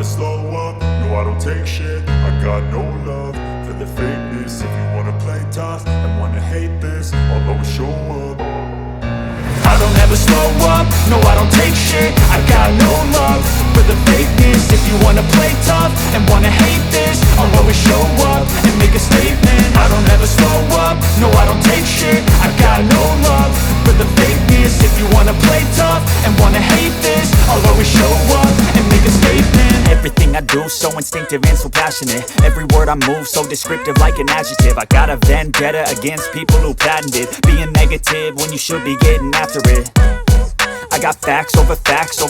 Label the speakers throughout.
Speaker 1: slow up, no I don't take shit. I got no love for the fakeness. If you wanna play tough and wanna hate this, I'll always show up. I don't ever slow up, no I don't take shit. I got no love for the fakeness. If you wanna play tough and wanna hate this, I'll always show up and make a statement. I don't ever slow up, no I don't take shit. I got no love for the fakeness. If you wanna play tough and wanna hate this, I'll always show up and make a statement.
Speaker 2: Everything I do so instinctive and so passionate. Every word I move so descriptive like an adjective. I got a vendetta against people who patented being negative when you should be getting after it. I got facts over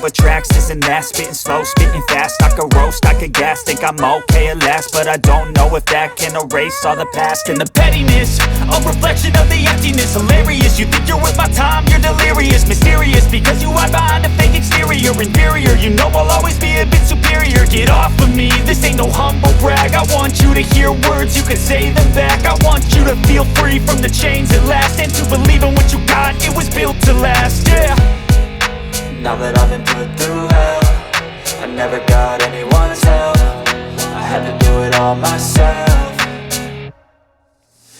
Speaker 2: tracks, this and that. Spitting slow, spitting fast, I could roast, I could gas. Think I'm okay at last, but I don't know if that can erase all the past. And the pettiness, a reflection of the emptiness. Hilarious, you think you're worth my time, you're delirious. Mysterious, because you hide behind a fake exterior. Inferior, you know I'll always be a bit superior. Get off of me, this ain't no humble brag. I want you to hear words, you can say them back. I want you to feel free from the chains at last, and to believe in what you got, it was built to last, yeah.
Speaker 3: Now that I've been put through hell, I never got anyone's help. I had to do it all myself.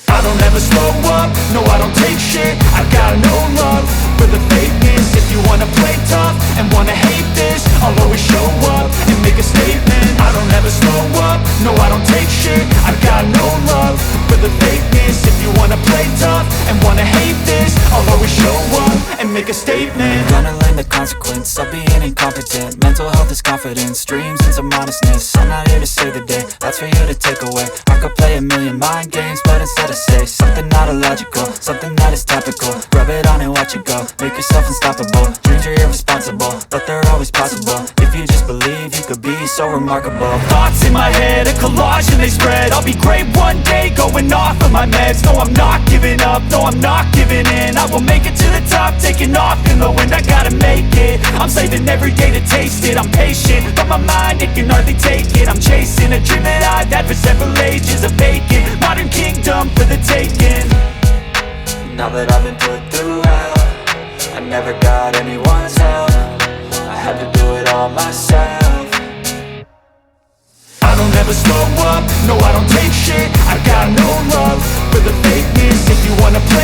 Speaker 1: I don't ever slow up, no I don't take shit. I got no love for the fakeness. If you wanna play tough and wanna hate this, I'll always show up and make a statement. I don't ever slow up, no I don't take shit. I got no love for the fakeness. If you wanna play tough and wanna hate this, I'll always show up and make a statement.
Speaker 3: Gonna learn the consequence of being incompetent. Mental health is confidence, dreams and some honestness. I'm not here to save the day, that's for you to take away. I could play a million mind games, but instead I say something not illogical, something that is topical. Rub it on and watch it go, make yourself unstoppable. Dreams are irresponsible, but they're always possible. If you just believe, you could be so remarkable.
Speaker 2: Thoughts in my head, a collage and they spread. I'll be great one day, going off of my meds. No, I'm not giving up, no, I'm not giving in. I will make it to the top, taking off in the wind. I gotta make it, I'm saving every day to taste it. I'm patient, but my mind, it can hardly take it. I'm chasing a dream that I've had for several ages. A vacant, modern kingdom for the taking.
Speaker 3: Now that I've been put through hell, I never got anyone's help. I had to do it all myself.
Speaker 1: I don't ever slow up, no I don't take shit. I got no love for the fakeness. If you wanna play